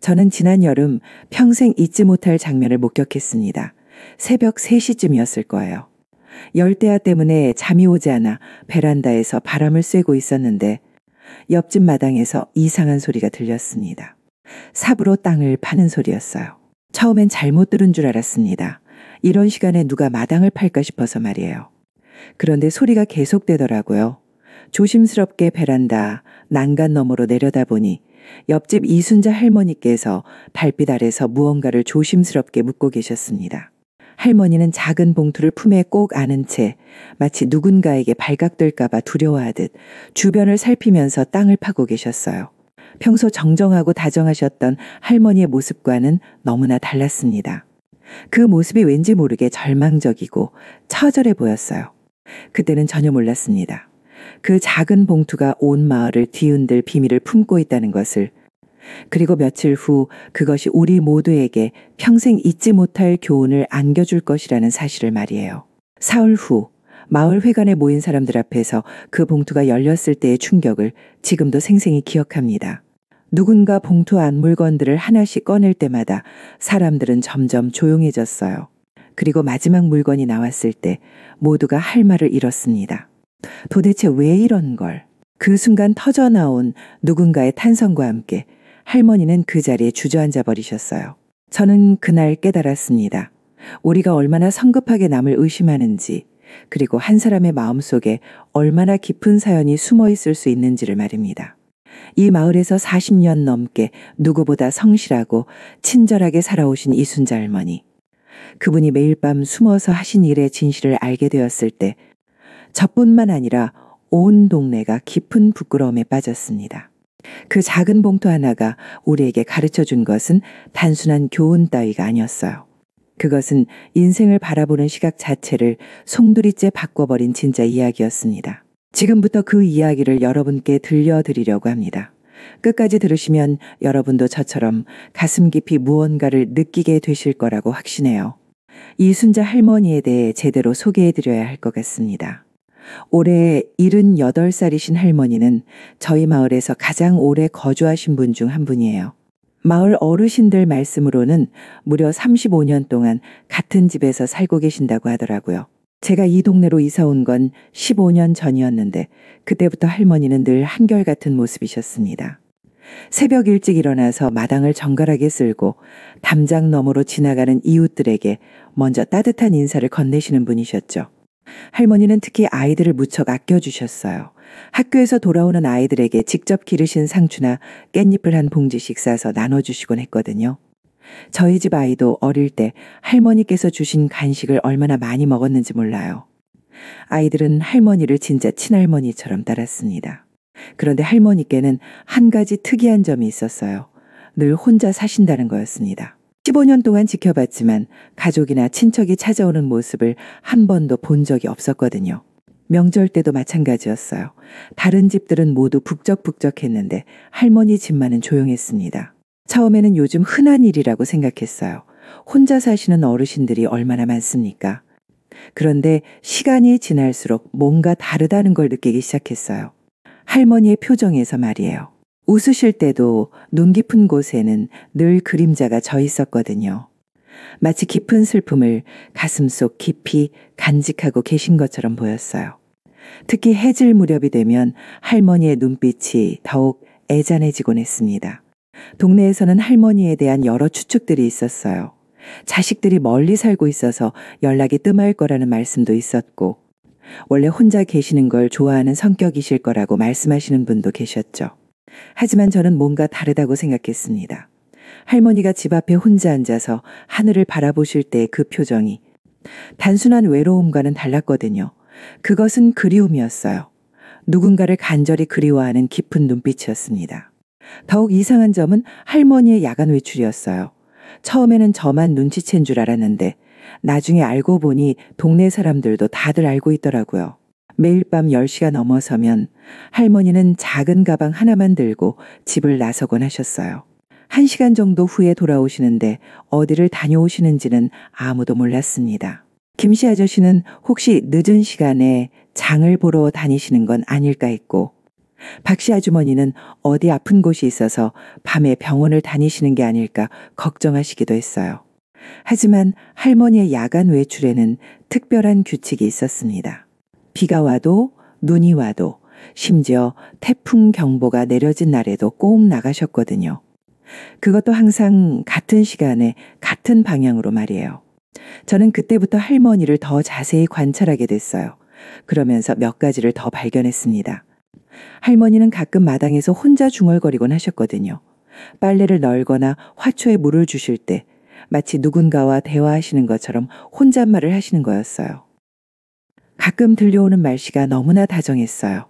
저는 지난 여름 평생 잊지 못할 장면을 목격했습니다. 새벽 3시쯤이었을 거예요. 열대야 때문에 잠이 오지 않아 베란다에서 바람을 쐬고 있었는데 옆집 마당에서 이상한 소리가 들렸습니다. 삽으로 땅을 파는 소리였어요. 처음엔 잘못 들은 줄 알았습니다. 이런 시간에 누가 마당을 팔까 싶어서 말이에요. 그런데 소리가 계속되더라고요. 조심스럽게 베란다 난간 너머로 내려다보니 옆집 이순자 할머니께서 달빛 아래서 무언가를 조심스럽게 묻고 계셨습니다. 할머니는 작은 봉투를 품에 꼭 안은 채 마치 누군가에게 발각될까봐 두려워하듯 주변을 살피면서 땅을 파고 계셨어요. 평소 정정하고 다정하셨던 할머니의 모습과는 너무나 달랐습니다. 그 모습이 왠지 모르게 절망적이고 처절해 보였어요. 그때는 전혀 몰랐습니다. 그 작은 봉투가 온 마을을 뒤흔들 비밀을 품고 있다는 것을, 그리고 며칠 후 그것이 우리 모두에게 평생 잊지 못할 교훈을 안겨줄 것이라는 사실을 말이에요. 사흘 후 마을 회관에 모인 사람들 앞에서 그 봉투가 열렸을 때의 충격을 지금도 생생히 기억합니다. 누군가 봉투 안 물건들을 하나씩 꺼낼 때마다 사람들은 점점 조용해졌어요. 그리고 마지막 물건이 나왔을 때 모두가 할 말을 잃었습니다. 도대체 왜 이런 걸? 그 순간 터져나온 누군가의 탄성과 함께 할머니는 그 자리에 주저앉아 버리셨어요. 저는 그날 깨달았습니다. 우리가 얼마나 성급하게 남을 의심하는지, 그리고 한 사람의 마음속에 얼마나 깊은 사연이 숨어 있을 수 있는지를 말입니다. 이 마을에서 40년 넘게 누구보다 성실하고 친절하게 살아오신 이순자 할머니. 그분이 매일 밤 숨어서 하신 일의 진실을 알게 되었을 때 저뿐만 아니라 온 동네가 깊은 부끄러움에 빠졌습니다. 그 작은 봉투 하나가 우리에게 가르쳐준 것은 단순한 교훈 따위가 아니었어요. 그것은 인생을 바라보는 시각 자체를 송두리째 바꿔버린 진짜 이야기였습니다. 지금부터 그 이야기를 여러분께 들려드리려고 합니다. 끝까지 들으시면 여러분도 저처럼 가슴 깊이 무언가를 느끼게 되실 거라고 확신해요. 이순자 할머니에 대해 제대로 소개해드려야 할 것 같습니다. 올해 78살이신 할머니는 저희 마을에서 가장 오래 거주하신 분 중 한 분이에요. 마을 어르신들 말씀으로는 무려 35년 동안 같은 집에서 살고 계신다고 하더라고요. 제가 이 동네로 이사 온 건 15년 전이었는데 그때부터 할머니는 늘 한결같은 모습이셨습니다. 새벽 일찍 일어나서 마당을 정갈하게 쓸고 담장 너머로 지나가는 이웃들에게 먼저 따뜻한 인사를 건네시는 분이셨죠. 할머니는 특히 아이들을 무척 아껴주셨어요. 학교에서 돌아오는 아이들에게 직접 기르신 상추나 깻잎을 한 봉지씩 싸서 나눠주시곤 했거든요. 저희 집 아이도 어릴 때 할머니께서 주신 간식을 얼마나 많이 먹었는지 몰라요. 아이들은 할머니를 진짜 친할머니처럼 따랐습니다. 그런데 할머니께는 한 가지 특이한 점이 있었어요. 늘 혼자 사신다는 거였습니다. 15년 동안 지켜봤지만 가족이나 친척이 찾아오는 모습을 한 번도 본 적이 없었거든요. 명절 때도 마찬가지였어요. 다른 집들은 모두 북적북적했는데 할머니 집만은 조용했습니다. 처음에는 요즘 흔한 일이라고 생각했어요. 혼자 사시는 어르신들이 얼마나 많습니까? 그런데 시간이 지날수록 뭔가 다르다는 걸 느끼기 시작했어요. 할머니의 표정에서 말이에요. 웃으실 때도 눈 깊은 곳에는 늘 그림자가 져 있었거든요. 마치 깊은 슬픔을 가슴속 깊이 간직하고 계신 것처럼 보였어요. 특히 해질 무렵이 되면 할머니의 눈빛이 더욱 애잔해지곤 했습니다. 동네에서는 할머니에 대한 여러 추측들이 있었어요. 자식들이 멀리 살고 있어서 연락이 뜸할 거라는 말씀도 있었고, 원래 혼자 계시는 걸 좋아하는 성격이실 거라고 말씀하시는 분도 계셨죠. 하지만 저는 뭔가 다르다고 생각했습니다. 할머니가 집 앞에 혼자 앉아서 하늘을 바라보실 때의 그 표정이 단순한 외로움과는 달랐거든요. 그것은 그리움이었어요. 누군가를 간절히 그리워하는 깊은 눈빛이었습니다. 더욱 이상한 점은 할머니의 야간 외출이었어요. 처음에는 저만 눈치챈 줄 알았는데 나중에 알고 보니 동네 사람들도 다들 알고 있더라고요. 매일 밤 10시가 넘어서면 할머니는 작은 가방 하나만 들고 집을 나서곤 하셨어요. 1시간 정도 후에 돌아오시는데 어디를 다녀오시는지는 아무도 몰랐습니다. 김씨 아저씨는 혹시 늦은 시간에 장을 보러 다니시는 건 아닐까 했고, 박씨 아주머니는 어디 아픈 곳이 있어서 밤에 병원을 다니시는 게 아닐까 걱정하시기도 했어요. 하지만 할머니의 야간 외출에는 특별한 규칙이 있었습니다. 비가 와도 눈이 와도 심지어 태풍 경보가 내려진 날에도 꼭 나가셨거든요. 그것도 항상 같은 시간에 같은 방향으로 말이에요. 저는 그때부터 할머니를 더 자세히 관찰하게 됐어요. 그러면서 몇 가지를 더 발견했습니다. 할머니는 가끔 마당에서 혼자 중얼거리곤 하셨거든요. 빨래를 널거나 화초에 물을 주실 때 마치 누군가와 대화하시는 것처럼 혼잣말을 하시는 거였어요. 가끔 들려오는 말씨가 너무나 다정했어요.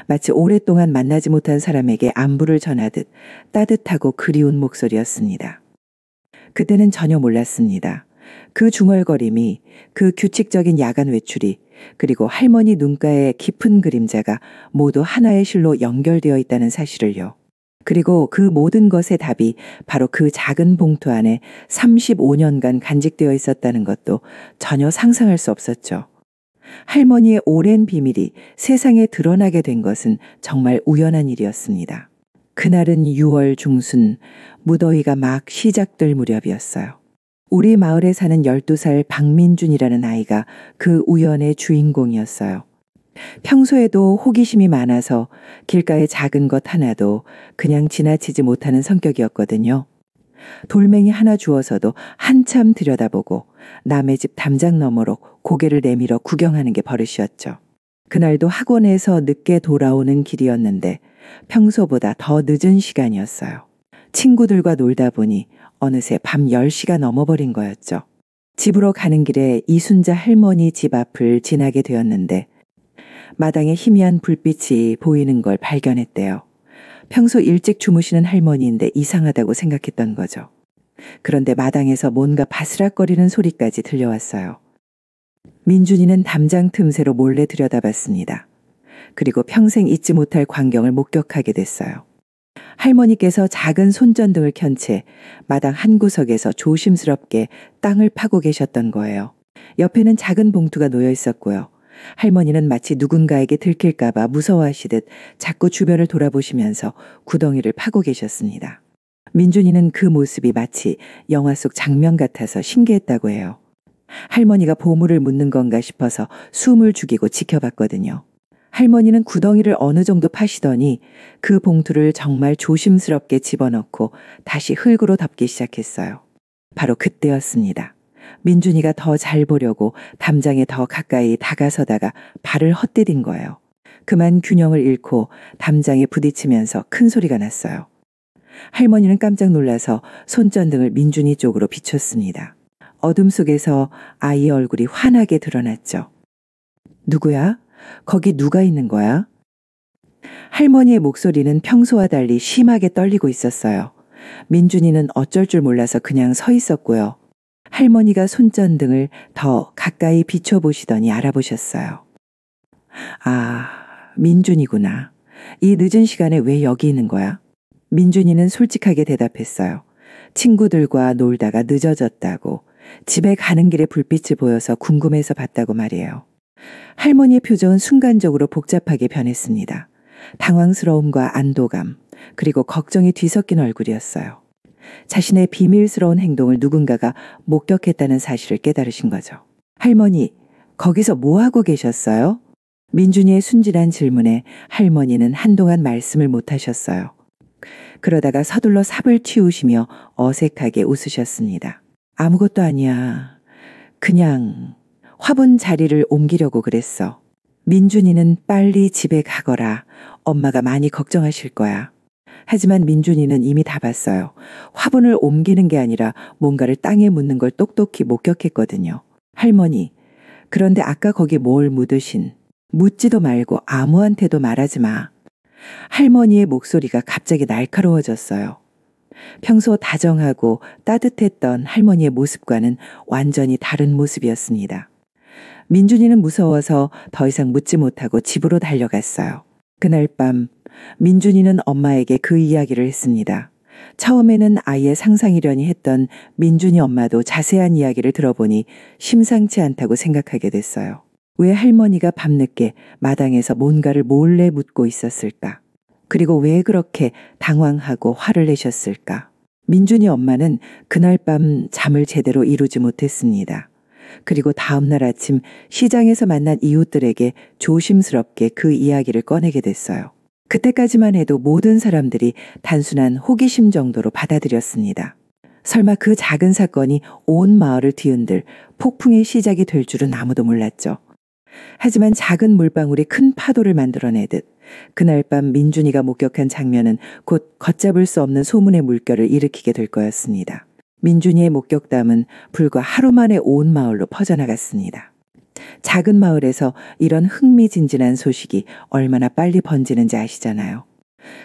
마치 오랫동안 만나지 못한 사람에게 안부를 전하듯 따뜻하고 그리운 목소리였습니다. 그때는 전혀 몰랐습니다. 그 중얼거림이, 그 규칙적인 야간 외출이, 그리고 할머니 눈가의 깊은 그림자가 모두 하나의 실로 연결되어 있다는 사실을요. 그리고 그 모든 것의 답이 바로 그 작은 봉투 안에 35년간 간직되어 있었다는 것도 전혀 상상할 수 없었죠. 할머니의 오랜 비밀이 세상에 드러나게 된 것은 정말 우연한 일이었습니다. 그날은 6월 중순, 무더위가 막 시작될 무렵이었어요. 우리 마을에 사는 12살 박민준이라는 아이가 그 우연의 주인공이었어요. 평소에도 호기심이 많아서 길가의 작은 것 하나도 그냥 지나치지 못하는 성격이었거든요. 돌멩이 하나 주워서도 한참 들여다보고 남의 집 담장 너머로 고개를 내밀어 구경하는 게 버릇이었죠. 그날도 학원에서 늦게 돌아오는 길이었는데 평소보다 더 늦은 시간이었어요. 친구들과 놀다 보니 어느새 밤 10시가 넘어버린 거였죠. 집으로 가는 길에 이순자 할머니 집 앞을 지나게 되었는데 마당에 희미한 불빛이 보이는 걸 발견했대요. 평소 일찍 주무시는 할머니인데 이상하다고 생각했던 거죠. 그런데 마당에서 뭔가 바스락거리는 소리까지 들려왔어요. 민준이는 담장 틈새로 몰래 들여다봤습니다. 그리고 평생 잊지 못할 광경을 목격하게 됐어요. 할머니께서 작은 손전등을 켠 채 마당 한 구석에서 조심스럽게 땅을 파고 계셨던 거예요. 옆에는 작은 봉투가 놓여 있었고요. 할머니는 마치 누군가에게 들킬까봐 무서워하시듯 자꾸 주변을 돌아보시면서 구덩이를 파고 계셨습니다. 민준이는 그 모습이 마치 영화 속 장면 같아서 신기했다고 해요. 할머니가 보물을 묻는 건가 싶어서 숨을 죽이고 지켜봤거든요. 할머니는 구덩이를 어느 정도 파시더니 그 봉투를 정말 조심스럽게 집어넣고 다시 흙으로 덮기 시작했어요. 바로 그때였습니다. 민준이가 더 잘 보려고 담장에 더 가까이 다가서다가 발을 헛디딘 거예요. 그만 균형을 잃고 담장에 부딪히면서 큰 소리가 났어요. 할머니는 깜짝 놀라서 손전등을 민준이 쪽으로 비췄습니다. 어둠 속에서 아이의 얼굴이 환하게 드러났죠. 누구야? 거기 누가 있는 거야? 할머니의 목소리는 평소와 달리 심하게 떨리고 있었어요. 민준이는 어쩔 줄 몰라서 그냥 서 있었고요. 할머니가 손전등을 더 가까이 비춰보시더니 알아보셨어요. 아, 민준이구나. 이 늦은 시간에 왜 여기 있는 거야? 민준이는 솔직하게 대답했어요. 친구들과 놀다가 늦어졌다고. 집에 가는 길에 불빛이 보여서 궁금해서 봤다고 말이에요. 할머니의 표정은 순간적으로 복잡하게 변했습니다. 당황스러움과 안도감, 그리고 걱정이 뒤섞인 얼굴이었어요. 자신의 비밀스러운 행동을 누군가가 목격했다는 사실을 깨달으신 거죠. 할머니, 거기서 뭐 하고 계셨어요? 민준이의 순진한 질문에 할머니는 한동안 말씀을 못 하셨어요. 그러다가 서둘러 삽을 치우시며 어색하게 웃으셨습니다. 아무것도 아니야. 그냥 화분 자리를 옮기려고 그랬어. 민준이는 빨리 집에 가거라. 엄마가 많이 걱정하실 거야. 하지만 민준이는 이미 다 봤어요. 화분을 옮기는 게 아니라 뭔가를 땅에 묻는 걸 똑똑히 목격했거든요. 할머니, 그런데 아까 거기 뭘 묻으신? 묻지도 말고 아무한테도 말하지 마. 할머니의 목소리가 갑자기 날카로워졌어요. 평소 다정하고 따뜻했던 할머니의 모습과는 완전히 다른 모습이었습니다. 민준이는 무서워서 더 이상 묻지 못하고 집으로 달려갔어요. 그날 밤 민준이는 엄마에게 그 이야기를 했습니다. 처음에는 아이의 상상이려니 했던 민준이 엄마도 자세한 이야기를 들어보니 심상치 않다고 생각하게 됐어요. 왜 할머니가 밤늦게 마당에서 뭔가를 몰래 묻고 있었을까? 그리고 왜 그렇게 당황하고 화를 내셨을까? 민준이 엄마는 그날 밤 잠을 제대로 이루지 못했습니다. 그리고 다음날 아침 시장에서 만난 이웃들에게 조심스럽게 그 이야기를 꺼내게 됐어요. 그때까지만 해도 모든 사람들이 단순한 호기심 정도로 받아들였습니다. 설마 그 작은 사건이 온 마을을 뒤흔들 폭풍의 시작이 될 줄은 아무도 몰랐죠. 하지만 작은 물방울이 큰 파도를 만들어내듯 그날 밤 민준이가 목격한 장면은 곧 걷잡을 수 없는 소문의 물결을 일으키게 될 거였습니다. 민준이의 목격담은 불과 하루 만에 온 마을로 퍼져나갔습니다. 작은 마을에서 이런 흥미진진한 소식이 얼마나 빨리 번지는지 아시잖아요.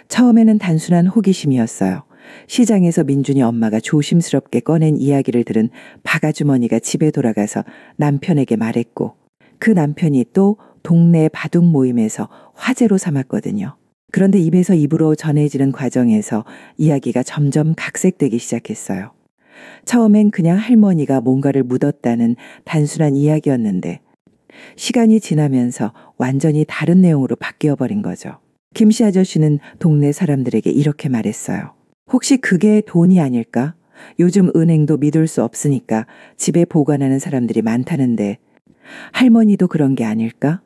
처음에는 단순한 호기심이었어요. 시장에서 민준이 엄마가 조심스럽게 꺼낸 이야기를 들은 박 아주머니가 집에 돌아가서 남편에게 말했고 그 남편이 또 동네 바둑 모임에서 화제로 삼았거든요. 그런데 입에서 입으로 전해지는 과정에서 이야기가 점점 각색되기 시작했어요. 처음엔 그냥 할머니가 뭔가를 묻었다는 단순한 이야기였는데 시간이 지나면서 완전히 다른 내용으로 바뀌어버린 거죠. 김씨 아저씨는 동네 사람들에게 이렇게 말했어요. 혹시 그게 돈이 아닐까? 요즘 은행도 믿을 수 없으니까 집에 보관하는 사람들이 많다는데 할머니도 그런 게 아닐까?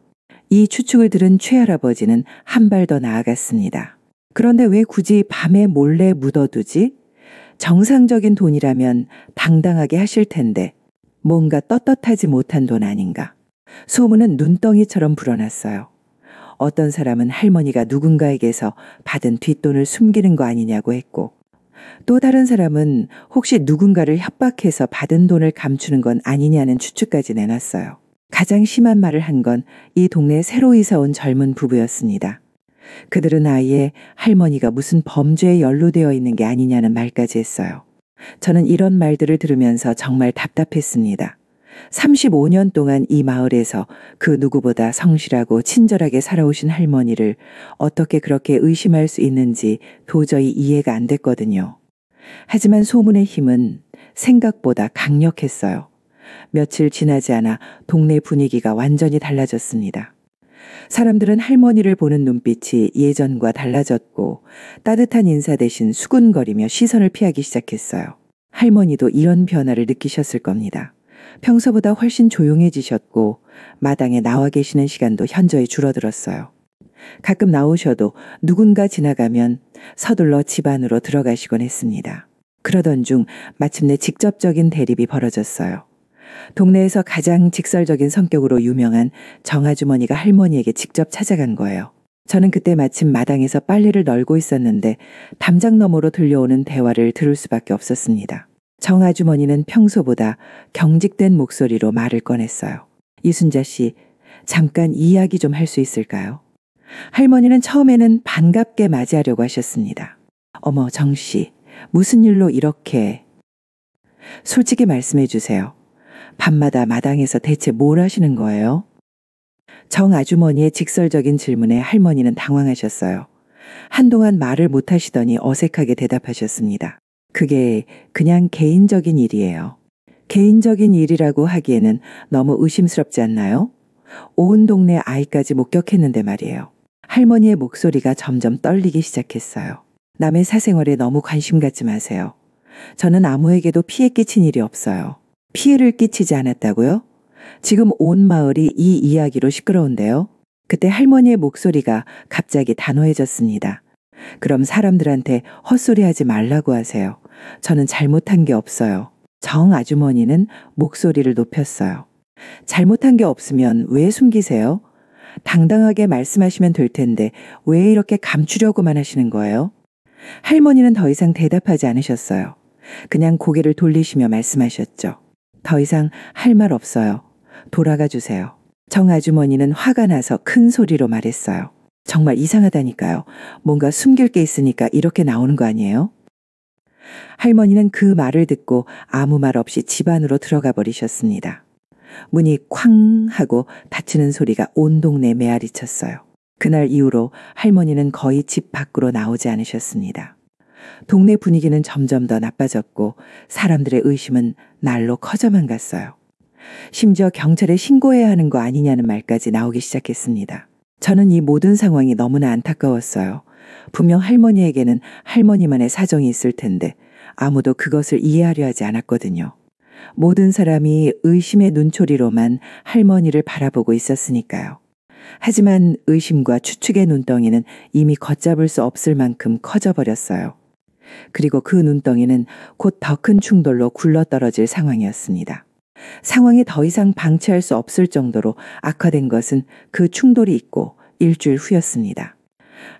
이 추측을 들은 최할아버지는 한 발 더 나아갔습니다. 그런데 왜 굳이 밤에 몰래 묻어두지? 정상적인 돈이라면 당당하게 하실 텐데 뭔가 떳떳하지 못한 돈 아닌가? 소문은 눈덩이처럼 불어났어요. 어떤 사람은 할머니가 누군가에게서 받은 뒷돈을 숨기는 거 아니냐고 했고 또 다른 사람은 혹시 누군가를 협박해서 받은 돈을 감추는 건 아니냐는 추측까지 내놨어요. 가장 심한 말을 한 건 이 동네에 새로 이사 온 젊은 부부였습니다. 그들은 아예 할머니가 무슨 범죄에 연루되어 있는 게 아니냐는 말까지 했어요. 저는 이런 말들을 들으면서 정말 답답했습니다. 35년 동안 이 마을에서 그 누구보다 성실하고 친절하게 살아오신 할머니를 어떻게 그렇게 의심할 수 있는지 도저히 이해가 안 됐거든요. 하지만 소문의 힘은 생각보다 강력했어요. 며칠 지나지 않아 동네 분위기가 완전히 달라졌습니다. 사람들은 할머니를 보는 눈빛이 예전과 달라졌고 따뜻한 인사 대신 수군거리며 시선을 피하기 시작했어요. 할머니도 이런 변화를 느끼셨을 겁니다. 평소보다 훨씬 조용해지셨고 마당에 나와 계시는 시간도 현저히 줄어들었어요. 가끔 나오셔도 누군가 지나가면 서둘러 집 안으로 들어가시곤 했습니다. 그러던 중 마침내 직접적인 대립이 벌어졌어요. 동네에서 가장 직설적인 성격으로 유명한 정아주머니가 할머니에게 직접 찾아간 거예요. 저는 그때 마침 마당에서 빨래를 널고 있었는데 담장 너머로 들려오는 대화를 들을 수밖에 없었습니다. 정아주머니는 평소보다 경직된 목소리로 말을 꺼냈어요. 이순자 씨, 잠깐 이야기 좀 할 수 있을까요? 할머니는 처음에는 반갑게 맞이하려고 하셨습니다. 어머, 정씨, 무슨 일로 이렇게... 솔직히 말씀해 주세요. 밤마다 마당에서 대체 뭘 하시는 거예요? 정 아주머니의 직설적인 질문에 할머니는 당황하셨어요. 한동안 말을 못 하시더니 어색하게 대답하셨습니다. 그게 그냥 개인적인 일이에요. 개인적인 일이라고 하기에는 너무 의심스럽지 않나요? 온 동네 아이까지 목격했는데 말이에요. 할머니의 목소리가 점점 떨리기 시작했어요. 남의 사생활에 너무 관심 갖지 마세요. 저는 아무에게도 피해 끼친 일이 없어요. 피해를 끼치지 않았다고요? 지금 온 마을이 이 이야기로 시끄러운데요. 그때 할머니의 목소리가 갑자기 단호해졌습니다. 그럼 사람들한테 헛소리하지 말라고 하세요. 저는 잘못한 게 없어요. 정 아주머니는 목소리를 높였어요. 잘못한 게 없으면 왜 숨기세요? 당당하게 말씀하시면 될 텐데 왜 이렇게 감추려고만 하시는 거예요? 할머니는 더 이상 대답하지 않으셨어요. 그냥 고개를 돌리시며 말씀하셨죠. 더 이상 할 말 없어요. 돌아가 주세요. 정 아주머니는 화가 나서 큰 소리로 말했어요. 정말 이상하다니까요. 뭔가 숨길 게 있으니까 이렇게 나오는 거 아니에요? 할머니는 그 말을 듣고 아무 말 없이 집 안으로 들어가 버리셨습니다. 문이 쾅 하고 닫히는 소리가 온 동네에 메아리쳤어요. 그날 이후로 할머니는 거의 집 밖으로 나오지 않으셨습니다. 동네 분위기는 점점 더 나빠졌고 사람들의 의심은 날로 커져만 갔어요. 심지어 경찰에 신고해야 하는 거 아니냐는 말까지 나오기 시작했습니다. 저는 이 모든 상황이 너무나 안타까웠어요. 분명 할머니에게는 할머니만의 사정이 있을 텐데 아무도 그것을 이해하려 하지 않았거든요. 모든 사람이 의심의 눈초리로만 할머니를 바라보고 있었으니까요. 하지만 의심과 추측의 눈덩이는 이미 걷잡을 수 없을 만큼 커져버렸어요. 그리고 그 눈덩이는 곧 더 큰 충돌로 굴러떨어질 상황이었습니다. 상황이 더 이상 방치할 수 없을 정도로 악화된 것은 그 충돌이 있고 일주일 후였습니다.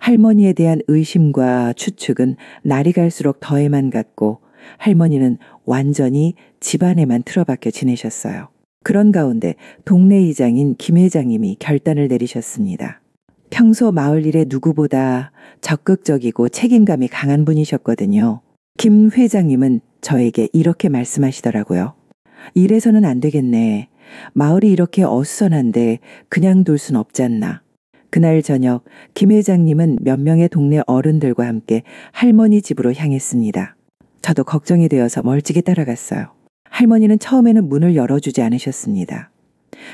할머니에 대한 의심과 추측은 날이 갈수록 더해만 갔고 할머니는 완전히 집안에만 틀어박혀 지내셨어요. 그런 가운데 동네 이장인 김 회장님이 결단을 내리셨습니다. 평소 마을 일에 누구보다 적극적이고 책임감이 강한 분이셨거든요. 김 회장님은 저에게 이렇게 말씀하시더라고요. 이래서는 안 되겠네. 마을이 이렇게 어수선한데 그냥 둘 순 없잖나. 그날 저녁 김 회장님은 몇 명의 동네 어른들과 함께 할머니 집으로 향했습니다. 저도 걱정이 되어서 멀찍이 따라갔어요. 할머니는 처음에는 문을 열어주지 않으셨습니다.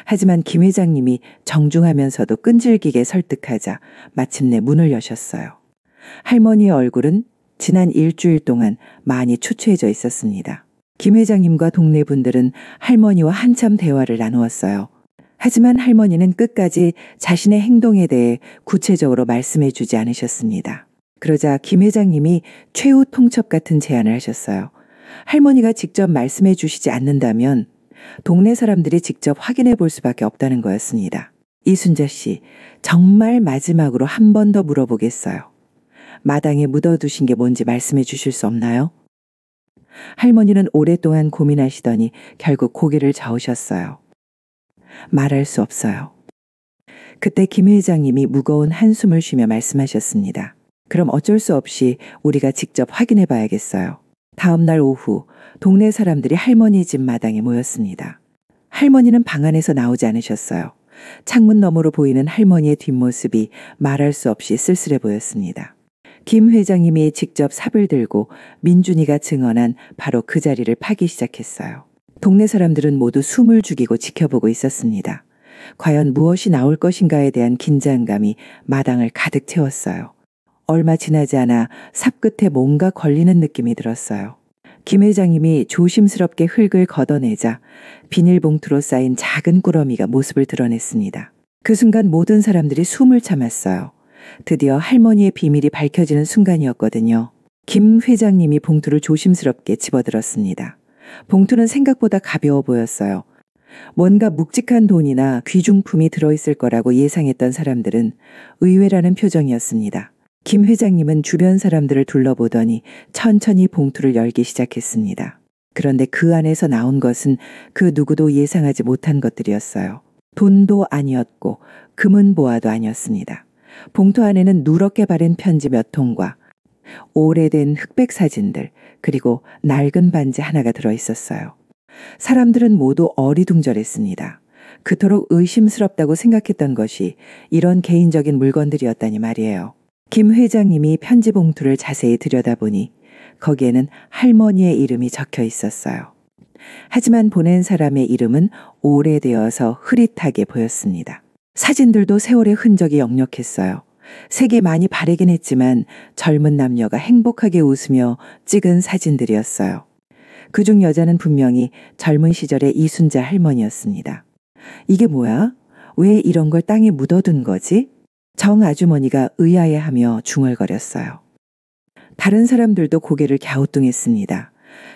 하지만 김 회장님이 정중하면서도 끈질기게 설득하자 마침내 문을 여셨어요. 할머니의 얼굴은 지난 일주일 동안 많이 초췌해져 있었습니다. 김 회장님과 동네 분들은 할머니와 한참 대화를 나누었어요. 하지만 할머니는 끝까지 자신의 행동에 대해 구체적으로 말씀해 주지 않으셨습니다. 그러자 김 회장님이 최후 통첩 같은 제안을 하셨어요. 할머니가 직접 말씀해 주시지 않는다면 동네 사람들이 직접 확인해 볼 수밖에 없다는 거였습니다. 이순자 씨, 정말 마지막으로 한 번 더 물어보겠어요. 마당에 묻어두신 게 뭔지 말씀해 주실 수 없나요? 할머니는 오랫동안 고민하시더니 결국 고개를 저으셨어요. 말할 수 없어요. 그때 김 회장님이 무거운 한숨을 쉬며 말씀하셨습니다. 그럼 어쩔 수 없이 우리가 직접 확인해 봐야겠어요. 다음 날 오후 동네 사람들이 할머니 집 마당에 모였습니다. 할머니는 방 안에서 나오지 않으셨어요. 창문 너머로 보이는 할머니의 뒷모습이 말할 수 없이 쓸쓸해 보였습니다. 김 회장님이 직접 삽을 들고 민준이가 증언한 바로 그 자리를 파기 시작했어요. 동네 사람들은 모두 숨을 죽이고 지켜보고 있었습니다. 과연 무엇이 나올 것인가에 대한 긴장감이 마당을 가득 채웠어요. 얼마 지나지 않아 삽 끝에 뭔가 걸리는 느낌이 들었어요. 김 회장님이 조심스럽게 흙을 걷어내자 비닐봉투로 쌓인 작은 꾸러미가 모습을 드러냈습니다. 그 순간 모든 사람들이 숨을 참았어요. 드디어 할머니의 비밀이 밝혀지는 순간이었거든요. 김 회장님이 봉투를 조심스럽게 집어들었습니다. 봉투는 생각보다 가벼워 보였어요. 뭔가 묵직한 돈이나 귀중품이 들어있을 거라고 예상했던 사람들은 의외라는 표정이었습니다. 김 회장님은 주변 사람들을 둘러보더니 천천히 봉투를 열기 시작했습니다. 그런데 그 안에서 나온 것은 그 누구도 예상하지 못한 것들이었어요. 돈도 아니었고 금은 보화도 아니었습니다. 봉투 안에는 누렇게 바른 편지 몇 통과 오래된 흑백 사진들 그리고 낡은 반지 하나가 들어있었어요. 사람들은 모두 어리둥절했습니다. 그토록 의심스럽다고 생각했던 것이 이런 개인적인 물건들이었다니 말이에요. 김 회장님이 편지 봉투를 자세히 들여다보니 거기에는 할머니의 이름이 적혀 있었어요. 하지만 보낸 사람의 이름은 오래되어서 흐릿하게 보였습니다. 사진들도 세월의 흔적이 역력했어요. 색이 많이 바래긴 했지만 젊은 남녀가 행복하게 웃으며 찍은 사진들이었어요. 그중 여자는 분명히 젊은 시절의 이순자 할머니였습니다. 이게 뭐야? 왜 이런 걸 땅에 묻어둔 거지? 정 아주머니가 의아해하며 중얼거렸어요. 다른 사람들도 고개를 갸우뚱했습니다.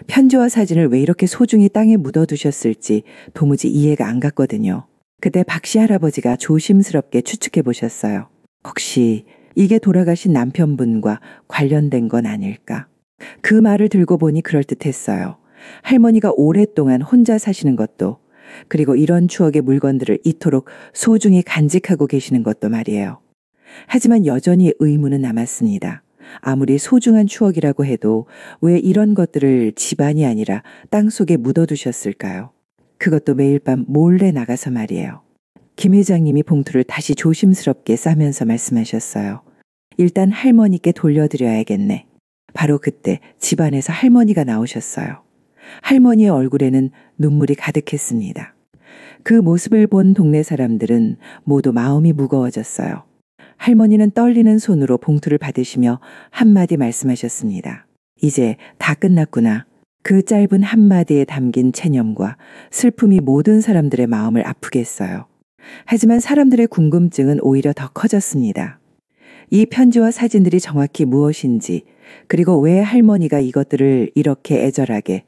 편지와 사진을 왜 이렇게 소중히 땅에 묻어두셨을지 도무지 이해가 안 갔거든요. 그때 박씨 할아버지가 조심스럽게 추측해 보셨어요. 혹시 이게 돌아가신 남편분과 관련된 건 아닐까? 그 말을 들고 보니 그럴듯했어요. 할머니가 오랫동안 혼자 사시는 것도 그리고 이런 추억의 물건들을 이토록 소중히 간직하고 계시는 것도 말이에요. 하지만 여전히 의문은 남았습니다. 아무리 소중한 추억이라고 해도 왜 이런 것들을 집안이 아니라 땅속에 묻어두셨을까요? 그것도 매일 밤 몰래 나가서 말이에요. 김 회장님이 봉투를 다시 조심스럽게 싸면서 말씀하셨어요. 일단 할머니께 돌려드려야겠네. 바로 그때 집안에서 할머니가 나오셨어요. 할머니의 얼굴에는 눈물이 가득했습니다. 그 모습을 본 동네 사람들은 모두 마음이 무거워졌어요. 할머니는 떨리는 손으로 봉투를 받으시며 한마디 말씀하셨습니다. 이제 다 끝났구나. 그 짧은 한마디에 담긴 체념과 슬픔이 모든 사람들의 마음을 아프게 했어요. 하지만 사람들의 궁금증은 오히려 더 커졌습니다. 이 편지와 사진들이 정확히 무엇인지, 그리고 왜 할머니가 이것들을 이렇게 애절하게,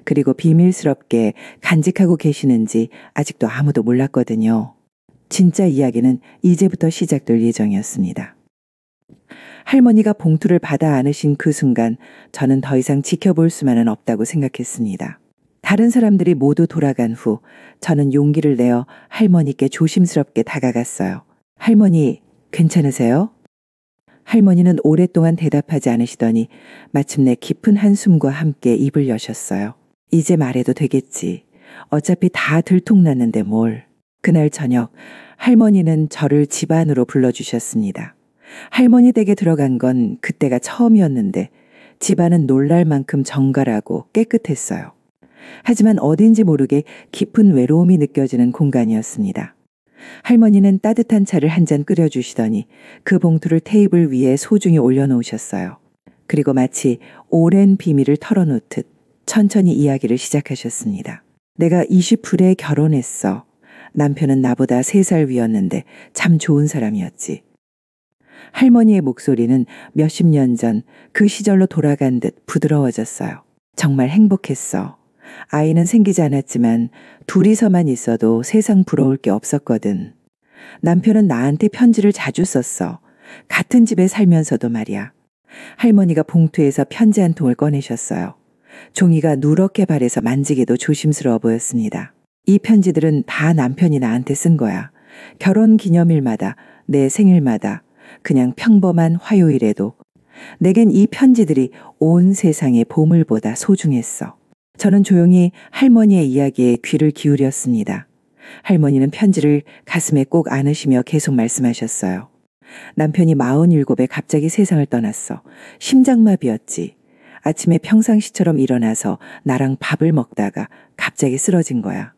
그리고 비밀스럽게 간직하고 계시는지 아직도 아무도 몰랐거든요. 진짜 이야기는 이제부터 시작될 예정이었습니다. 할머니가 봉투를 받아 안으신 그 순간 저는 더 이상 지켜볼 수만은 없다고 생각했습니다. 다른 사람들이 모두 돌아간 후 저는 용기를 내어 할머니께 조심스럽게 다가갔어요. 할머니, 괜찮으세요? 할머니는 오랫동안 대답하지 않으시더니 마침내 깊은 한숨과 함께 입을 여셨어요. 이제 말해도 되겠지. 어차피 다 들통났는데 뭘. 그날 저녁 할머니는 저를 집 안으로 불러주셨습니다. 할머니 댁에 들어간 건 그때가 처음이었는데 집안은 놀랄 만큼 정갈하고 깨끗했어요. 하지만 어딘지 모르게 깊은 외로움이 느껴지는 공간이었습니다. 할머니는 따뜻한 차를 한 잔 끓여주시더니 그 봉투를 테이블 위에 소중히 올려놓으셨어요. 그리고 마치 오랜 비밀을 털어놓듯 천천히 이야기를 시작하셨습니다. 내가 20풀에 결혼했어. 남편은 나보다 3살 위였는데 참 좋은 사람이었지. 할머니의 목소리는 몇십 년 전 그 시절로 돌아간 듯 부드러워졌어요. 정말 행복했어. 아이는 생기지 않았지만 둘이서만 있어도 세상 부러울 게 없었거든. 남편은 나한테 편지를 자주 썼어. 같은 집에 살면서도 말이야. 할머니가 봉투에서 편지 한 통을 꺼내셨어요. 종이가 누렇게 발해서 만지기도 조심스러워 보였습니다. 이 편지들은 다 남편이 나한테 쓴 거야. 결혼 기념일마다, 내 생일마다, 그냥 평범한 화요일에도. 내겐 이 편지들이 온 세상의 보물보다 소중했어. 저는 조용히 할머니의 이야기에 귀를 기울였습니다. 할머니는 편지를 가슴에 꼭 안으시며 계속 말씀하셨어요. 남편이 47에 갑자기 세상을 떠났어. 심장마비였지. 아침에 평상시처럼 일어나서 나랑 밥을 먹다가 갑자기 쓰러진 거야.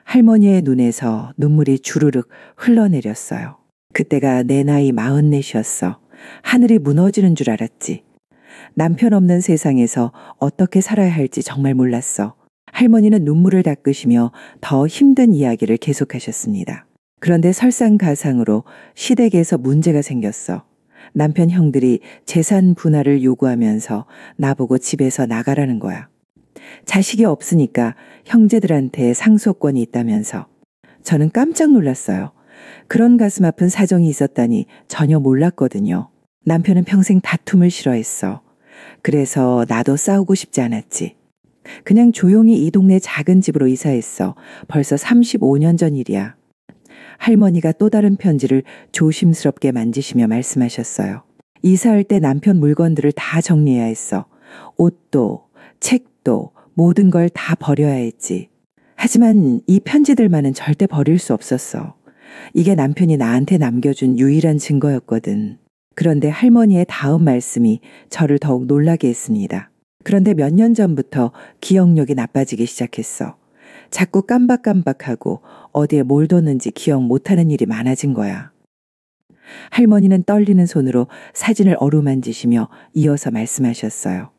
할머니의 눈에서 눈물이 주르륵 흘러내렸어요. 그때가 내 나이 44이었어. 하늘이 무너지는 줄 알았지. 남편 없는 세상에서 어떻게 살아야 할지 정말 몰랐어. 할머니는 눈물을 닦으시며 더 힘든 이야기를 계속하셨습니다. 그런데 설상가상으로 시댁에서 문제가 생겼어. 남편 형들이 재산 분할을 요구하면서 나보고 집에서 나가라는 거야. 자식이 없으니까 형제들한테 상속권이 있다면서. 저는 깜짝 놀랐어요. 그런 가슴 아픈 사정이 있었다니 전혀 몰랐거든요. 남편은 평생 다툼을 싫어했어. 그래서 나도 싸우고 싶지 않았지. 그냥 조용히 이 동네 작은 집으로 이사했어. 벌써 35년 전 일이야. 할머니가 또 다른 편지를 조심스럽게 만지시며 말씀하셨어요. 이사할 때 남편 물건들을 다 정리해야 했어. 옷도, 책도, 모든 걸 다 버려야 했지. 하지만 이 편지들만은 절대 버릴 수 없었어. 이게 남편이 나한테 남겨준 유일한 증거였거든. 그런데 할머니의 다음 말씀이 저를 더욱 놀라게 했습니다. 그런데 몇 년 전부터 기억력이 나빠지기 시작했어. 자꾸 깜박깜박하고 어디에 뭘 뒀는지 기억 못하는 일이 많아진 거야. 할머니는 떨리는 손으로 사진을 어루만지시며 이어서 말씀하셨어요.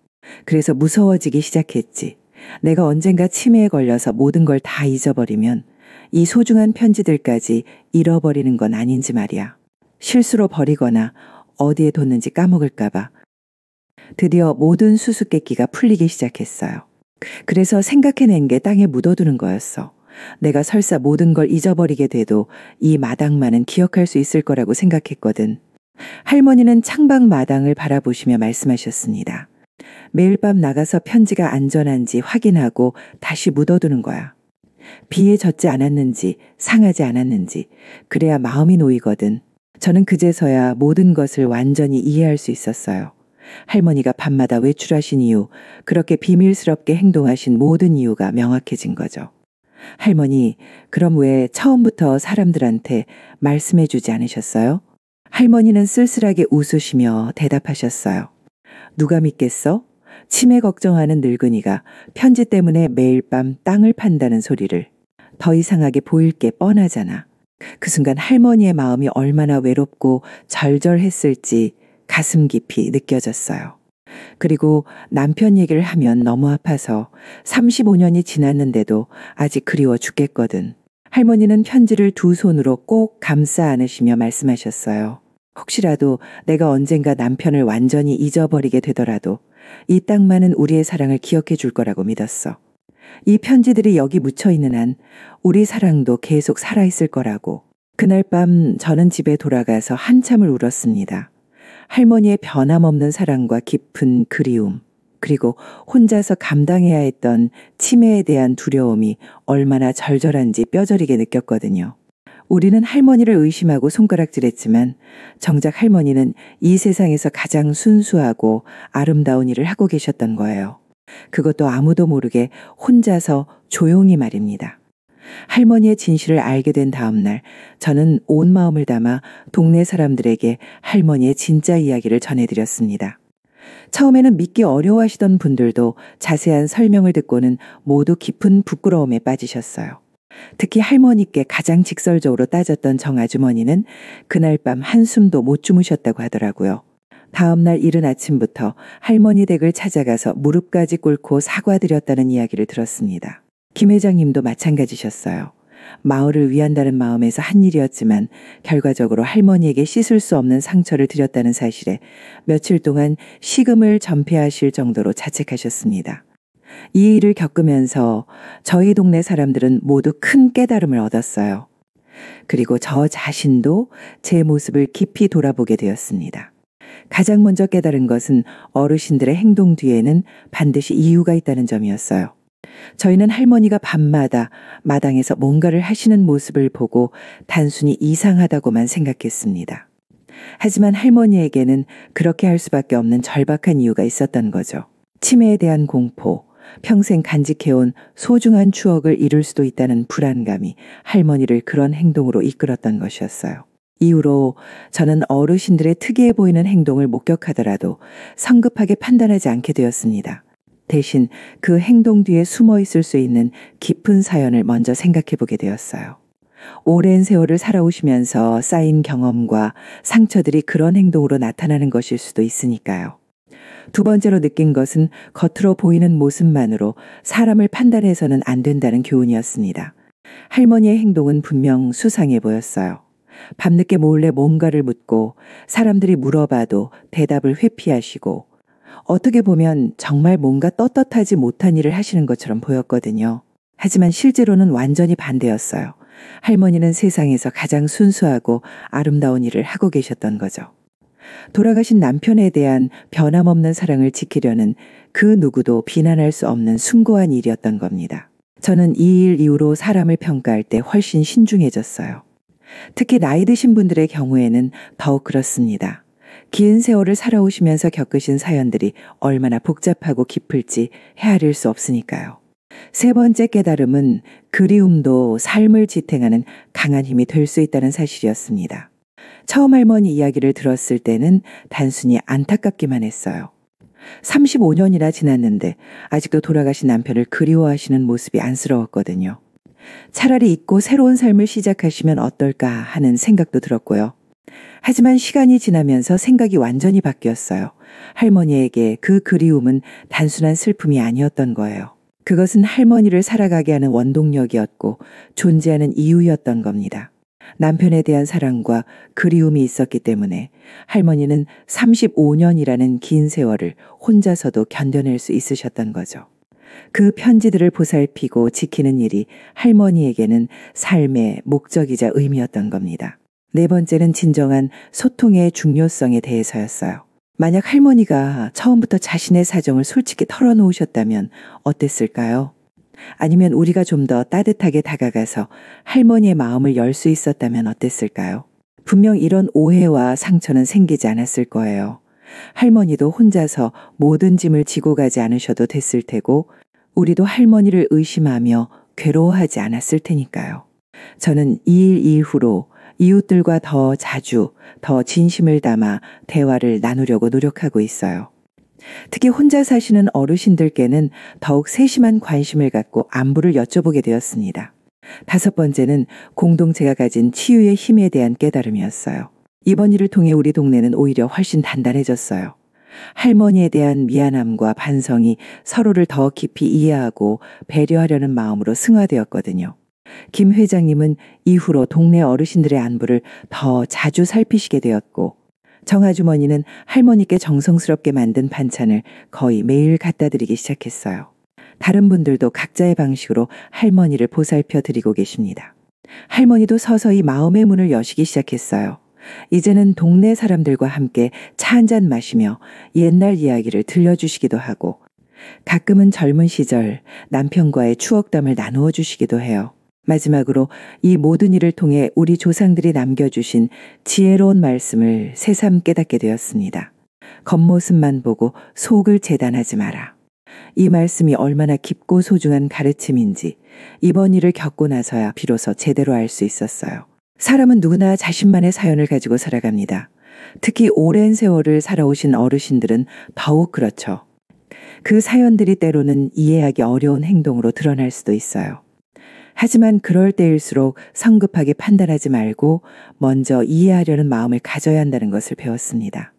그래서 무서워지기 시작했지. 내가 언젠가 치매에 걸려서 모든 걸 다 잊어버리면 이 소중한 편지들까지 잃어버리는 건 아닌지 말이야. 실수로 버리거나 어디에 뒀는지 까먹을까봐. 드디어 모든 수수께끼가 풀리기 시작했어요. 그래서 생각해낸 게 땅에 묻어두는 거였어. 내가 설사 모든 걸 잊어버리게 돼도 이 마당만은 기억할 수 있을 거라고 생각했거든. 할머니는 창밖 마당을 바라보시며 말씀하셨습니다. 매일 밤 나가서 편지가 안전한지 확인하고 다시 묻어두는 거야. 비에 젖지 않았는지 상하지 않았는지 그래야 마음이 놓이거든. 저는 그제서야 모든 것을 완전히 이해할 수 있었어요. 할머니가 밤마다 외출하신 이유, 그렇게 비밀스럽게 행동하신 모든 이유가 명확해진 거죠. 할머니, 그럼 왜 처음부터 사람들한테 말씀해주지 않으셨어요? 할머니는 쓸쓸하게 웃으시며 대답하셨어요. 누가 믿겠어? 치매 걱정하는 늙은이가 편지 때문에 매일 밤 땅을 판다는 소리를. 더 이상하게 보일 게 뻔하잖아. 그 순간 할머니의 마음이 얼마나 외롭고 절절했을지 가슴 깊이 느껴졌어요. 그리고 남편 얘기를 하면 너무 아파서 35년이 지났는데도 아직 그리워 죽겠거든. 할머니는 편지를 두 손으로 꼭 감싸 안으시며 말씀하셨어요. 혹시라도 내가 언젠가 남편을 완전히 잊어버리게 되더라도 이 땅만은 우리의 사랑을 기억해 줄 거라고 믿었어. 이 편지들이 여기 묻혀 있는 한 우리 사랑도 계속 살아있을 거라고. 그날 밤 저는 집에 돌아가서 한참을 울었습니다. 할머니의 변함없는 사랑과 깊은 그리움, 그리고 혼자서 감당해야 했던 치매에 대한 두려움이 얼마나 절절한지 뼈저리게 느꼈거든요. 우리는 할머니를 의심하고 손가락질했지만 정작 할머니는 이 세상에서 가장 순수하고 아름다운 일을 하고 계셨던 거예요. 그것도 아무도 모르게 혼자서 조용히 말입니다. 할머니의 진실을 알게 된 다음 날 저는 온 마음을 담아 동네 사람들에게 할머니의 진짜 이야기를 전해드렸습니다. 처음에는 믿기 어려워하시던 분들도 자세한 설명을 듣고는 모두 깊은 부끄러움에 빠지셨어요. 특히 할머니께 가장 직설적으로 따졌던 정아주머니는 그날 밤 한숨도 못 주무셨다고 하더라고요. 다음 날 이른 아침부터 할머니 댁을 찾아가서 무릎까지 꿇고 사과드렸다는 이야기를 들었습니다. 김 회장님도 마찬가지셨어요. 마을을 위한다는 마음에서 한 일이었지만 결과적으로 할머니에게 씻을 수 없는 상처를 드렸다는 사실에 며칠 동안 식음을 전폐하실 정도로 자책하셨습니다. 이 일을 겪으면서 저희 동네 사람들은 모두 큰 깨달음을 얻었어요. 그리고 저 자신도 제 모습을 깊이 돌아보게 되었습니다. 가장 먼저 깨달은 것은 어르신들의 행동 뒤에는 반드시 이유가 있다는 점이었어요. 저희는 할머니가 밤마다 마당에서 뭔가를 하시는 모습을 보고 단순히 이상하다고만 생각했습니다. 하지만 할머니에게는 그렇게 할 수밖에 없는 절박한 이유가 있었던 거죠. 치매에 대한 공포, 평생 간직해온 소중한 추억을 잃을 수도 있다는 불안감이 할머니를 그런 행동으로 이끌었던 것이었어요. 이후로 저는 어르신들의 특이해 보이는 행동을 목격하더라도 성급하게 판단하지 않게 되었습니다. 대신 그 행동 뒤에 숨어 있을 수 있는 깊은 사연을 먼저 생각해 보게 되었어요. 오랜 세월을 살아오시면서 쌓인 경험과 상처들이 그런 행동으로 나타나는 것일 수도 있으니까요. 두 번째로 느낀 것은 겉으로 보이는 모습만으로 사람을 판단해서는 안 된다는 교훈이었습니다. 할머니의 행동은 분명 수상해 보였어요. 밤늦게 몰래 뭔가를 묻고 사람들이 물어봐도 대답을 회피하시고 어떻게 보면 정말 뭔가 떳떳하지 못한 일을 하시는 것처럼 보였거든요. 하지만 실제로는 완전히 반대였어요. 할머니는 세상에서 가장 순수하고 아름다운 일을 하고 계셨던 거죠. 돌아가신 남편에 대한 변함없는 사랑을 지키려는 그 누구도 비난할 수 없는 숭고한 일이었던 겁니다. 저는 이 일 이후로 사람을 평가할 때 훨씬 신중해졌어요. 특히 나이 드신 분들의 경우에는 더욱 그렇습니다. 긴 세월을 살아오시면서 겪으신 사연들이 얼마나 복잡하고 깊을지 헤아릴 수 없으니까요. 세 번째 깨달음은 그리움도 삶을 지탱하는 강한 힘이 될 수 있다는 사실이었습니다. 처음 할머니 이야기를 들었을 때는 단순히 안타깝기만 했어요. 35년이나 지났는데 아직도 돌아가신 남편을 그리워하시는 모습이 안쓰러웠거든요. 차라리 잊고 새로운 삶을 시작하시면 어떨까 하는 생각도 들었고요. 하지만 시간이 지나면서 생각이 완전히 바뀌었어요. 할머니에게 그 그리움은 단순한 슬픔이 아니었던 거예요. 그것은 할머니를 살아가게 하는 원동력이었고 존재하는 이유였던 겁니다. 남편에 대한 사랑과 그리움이 있었기 때문에 할머니는 35년이라는 긴 세월을 혼자서도 견뎌낼 수 있으셨던 거죠. 그 편지들을 보살피고 지키는 일이 할머니에게는 삶의 목적이자 의미였던 겁니다. 네 번째는 진정한 소통의 중요성에 대해서였어요. 만약 할머니가 처음부터 자신의 사정을 솔직히 털어놓으셨다면 어땠을까요? 아니면 우리가 좀 더 따뜻하게 다가가서 할머니의 마음을 열 수 있었다면 어땠을까요? 분명 이런 오해와 상처는 생기지 않았을 거예요. 할머니도 혼자서 모든 짐을 지고 가지 않으셔도 됐을 테고 우리도 할머니를 의심하며 괴로워하지 않았을 테니까요. 저는 이 일 이후로 이웃들과 더 자주, 더 진심을 담아 대화를 나누려고 노력하고 있어요. 특히 혼자 사시는 어르신들께는 더욱 세심한 관심을 갖고 안부를 여쭤보게 되었습니다. 5번째는 공동체가 가진 치유의 힘에 대한 깨달음이었어요. 이번 일을 통해 우리 동네는 오히려 훨씬 단단해졌어요. 할머니에 대한 미안함과 반성이 서로를 더 깊이 이해하고 배려하려는 마음으로 승화되었거든요. 김 회장님은 이후로 동네 어르신들의 안부를 더 자주 살피시게 되었고, 정 아주머니는 할머니께 정성스럽게 만든 반찬을 거의 매일 갖다 드리기 시작했어요. 다른 분들도 각자의 방식으로 할머니를 보살펴 드리고 계십니다. 할머니도 서서히 마음의 문을 여시기 시작했어요. 이제는 동네 사람들과 함께 차 한잔 마시며 옛날 이야기를 들려주시기도 하고, 가끔은 젊은 시절 남편과의 추억담을 나누어 주시기도 해요. 마지막으로 이 모든 일을 통해 우리 조상들이 남겨주신 지혜로운 말씀을 새삼 깨닫게 되었습니다. 겉모습만 보고 속을 재단하지 마라. 이 말씀이 얼마나 깊고 소중한 가르침인지 이번 일을 겪고 나서야 비로소 제대로 알 수 있었어요. 사람은 누구나 자신만의 사연을 가지고 살아갑니다. 특히 오랜 세월을 살아오신 어르신들은 더욱 그렇죠. 그 사연들이 때로는 이해하기 어려운 행동으로 드러날 수도 있어요. 하지만 그럴 때일수록 성급하게 판단하지 말고 먼저 이해하려는 마음을 가져야 한다는 것을 배웠습니다.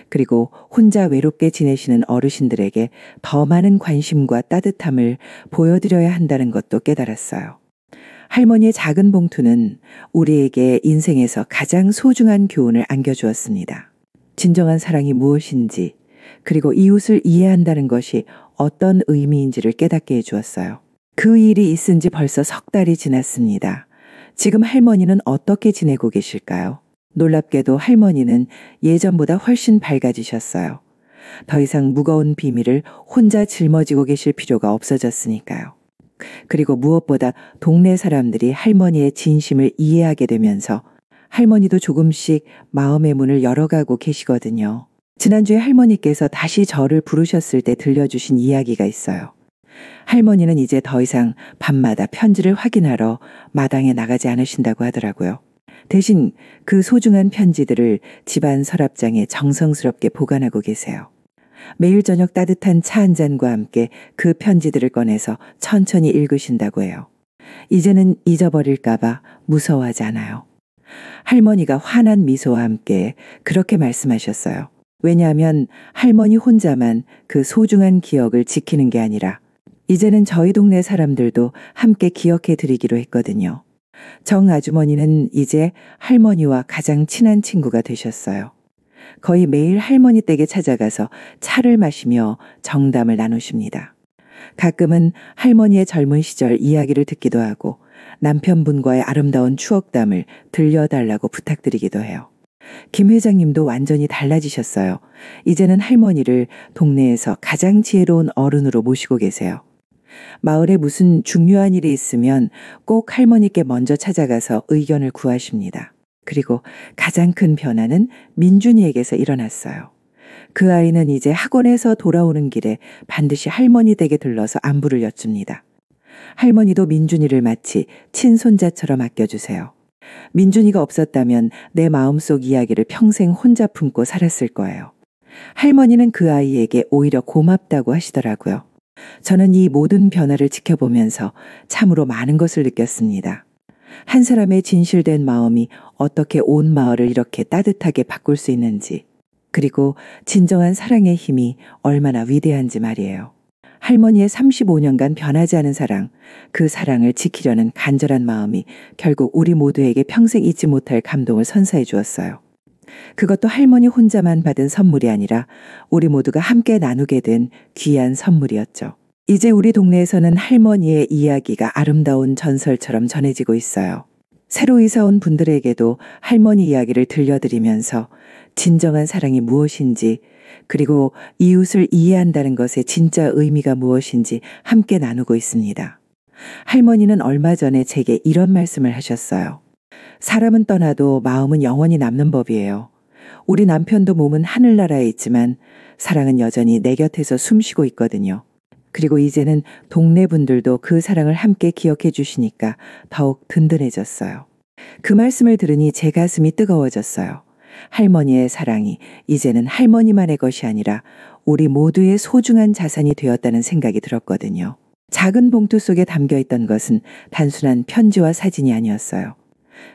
그리고 혼자 외롭게 지내시는 어르신들에게 더 많은 관심과 따뜻함을 보여드려야 한다는 것도 깨달았어요. 할머니의 작은 봉투는 우리에게 인생에서 가장 소중한 교훈을 안겨주었습니다. 진정한 사랑이 무엇인지, 그리고 이웃을 이해한다는 것이 어떤 의미인지를 깨닫게 해주었어요. 그 일이 있은 지 벌써 3달이 지났습니다. 지금 할머니는 어떻게 지내고 계실까요? 놀랍게도 할머니는 예전보다 훨씬 밝아지셨어요. 더 이상 무거운 비밀을 혼자 짊어지고 계실 필요가 없어졌으니까요. 그리고 무엇보다 동네 사람들이 할머니의 진심을 이해하게 되면서 할머니도 조금씩 마음의 문을 열어가고 계시거든요. 지난주에 할머니께서 다시 저를 부르셨을 때 들려주신 이야기가 있어요. 할머니는 이제 더 이상 밤마다 편지를 확인하러 마당에 나가지 않으신다고 하더라고요. 대신 그 소중한 편지들을 집안 서랍장에 정성스럽게 보관하고 계세요. 매일 저녁 따뜻한 차 한 잔과 함께 그 편지들을 꺼내서 천천히 읽으신다고 해요. 이제는 잊어버릴까봐 무서워하지 않아요. 할머니가 환한 미소와 함께 그렇게 말씀하셨어요. 왜냐하면 할머니 혼자만 그 소중한 기억을 지키는 게 아니라 이제는 저희 동네 사람들도 함께 기억해 드리기로 했거든요. 정 아주머니는 이제 할머니와 가장 친한 친구가 되셨어요. 거의 매일 할머니 댁에 찾아가서 차를 마시며 정담을 나누십니다. 가끔은 할머니의 젊은 시절 이야기를 듣기도 하고 남편분과의 아름다운 추억담을 들려달라고 부탁드리기도 해요. 김 회장님도 완전히 달라지셨어요. 이제는 할머니를 동네에서 가장 지혜로운 어른으로 모시고 계세요. 마을에 무슨 중요한 일이 있으면 꼭 할머니께 먼저 찾아가서 의견을 구하십니다. 그리고 가장 큰 변화는 민준이에게서 일어났어요. 그 아이는 이제 학원에서 돌아오는 길에 반드시 할머니 댁에 들러서 안부를 여쭙니다. 할머니도 민준이를 마치 친손자처럼 아껴주세요. 민준이가 없었다면 내 마음속 이야기를 평생 혼자 품고 살았을 거예요. 할머니는 그 아이에게 오히려 고맙다고 하시더라고요. 저는 이 모든 변화를 지켜보면서 참으로 많은 것을 느꼈습니다. 한 사람의 진실된 마음이 어떻게 온 마을을 이렇게 따뜻하게 바꿀 수 있는지, 그리고 진정한 사랑의 힘이 얼마나 위대한지 말이에요. 할머니의 35년간 변하지 않은 사랑, 그 사랑을 지키려는 간절한 마음이 결국 우리 모두에게 평생 잊지 못할 감동을 선사해 주었어요. 그것도 할머니 혼자만 받은 선물이 아니라 우리 모두가 함께 나누게 된 귀한 선물이었죠. 이제 우리 동네에서는 할머니의 이야기가 아름다운 전설처럼 전해지고 있어요. 새로 이사 온 분들에게도 할머니 이야기를 들려드리면서 진정한 사랑이 무엇인지, 그리고 이웃을 이해한다는 것의 진짜 의미가 무엇인지 함께 나누고 있습니다. 할머니는 얼마 전에 제게 이런 말씀을 하셨어요. 사람은 떠나도 마음은 영원히 남는 법이에요. 우리 남편도 몸은 하늘나라에 있지만 사랑은 여전히 내 곁에서 숨쉬고 있거든요. 그리고 이제는 동네 분들도 그 사랑을 함께 기억해 주시니까 더욱 든든해졌어요. 그 말씀을 들으니 제 가슴이 뜨거워졌어요. 할머니의 사랑이 이제는 할머니만의 것이 아니라 우리 모두의 소중한 자산이 되었다는 생각이 들었거든요. 작은 봉투 속에 담겨 있던 것은 단순한 편지와 사진이 아니었어요.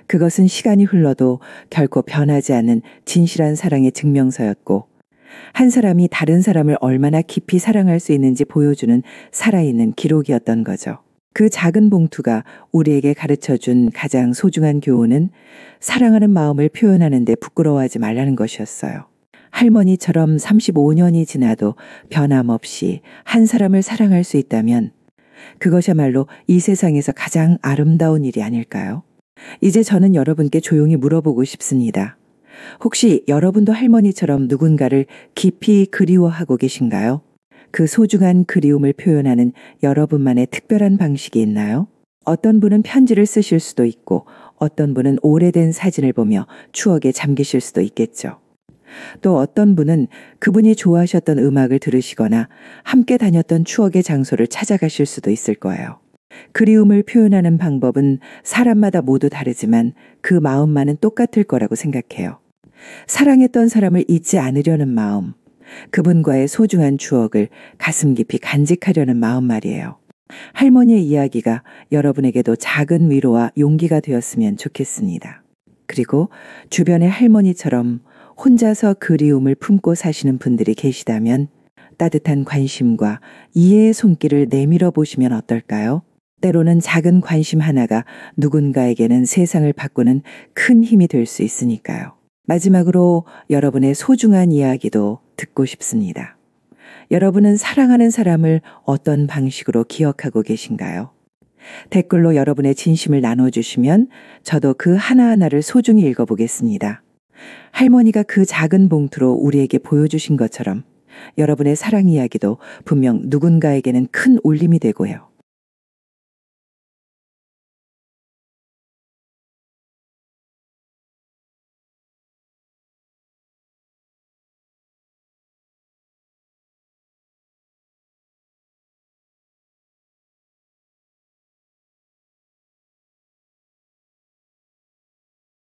그것은 시간이 흘러도 결코 변하지 않는 진실한 사랑의 증명서였고, 한 사람이 다른 사람을 얼마나 깊이 사랑할 수 있는지 보여주는 살아있는 기록이었던 거죠. 그 작은 봉투가 우리에게 가르쳐준 가장 소중한 교훈은 사랑하는 마음을 표현하는 데 부끄러워하지 말라는 것이었어요. 할머니처럼 35년이 지나도 변함없이 한 사람을 사랑할 수 있다면 그것이야말로 이 세상에서 가장 아름다운 일이 아닐까요? 이제 저는 여러분께 조용히 물어보고 싶습니다. 혹시 여러분도 할머니처럼 누군가를 깊이 그리워하고 계신가요? 그 소중한 그리움을 표현하는 여러분만의 특별한 방식이 있나요? 어떤 분은 편지를 쓰실 수도 있고 어떤 분은 오래된 사진을 보며 추억에 잠기실 수도 있겠죠. 또 어떤 분은 그분이 좋아하셨던 음악을 들으시거나 함께 다녔던 추억의 장소를 찾아가실 수도 있을 거예요. 그리움을 표현하는 방법은 사람마다 모두 다르지만 그 마음만은 똑같을 거라고 생각해요. 사랑했던 사람을 잊지 않으려는 마음, 그분과의 소중한 추억을 가슴 깊이 간직하려는 마음 말이에요. 할머니의 이야기가 여러분에게도 작은 위로와 용기가 되었으면 좋겠습니다. 그리고 주변의 할머니처럼 혼자서 그리움을 품고 사시는 분들이 계시다면 따뜻한 관심과 이해의 손길을 내밀어 보시면 어떨까요? 때로는 작은 관심 하나가 누군가에게는 세상을 바꾸는 큰 힘이 될 수 있으니까요. 마지막으로 여러분의 소중한 이야기도 듣고 싶습니다. 여러분은 사랑하는 사람을 어떤 방식으로 기억하고 계신가요? 댓글로 여러분의 진심을 나눠주시면 저도 그 하나하나를 소중히 읽어보겠습니다. 할머니가 그 작은 봉투로 우리에게 보여주신 것처럼 여러분의 사랑 이야기도 분명 누군가에게는 큰 울림이 되고요.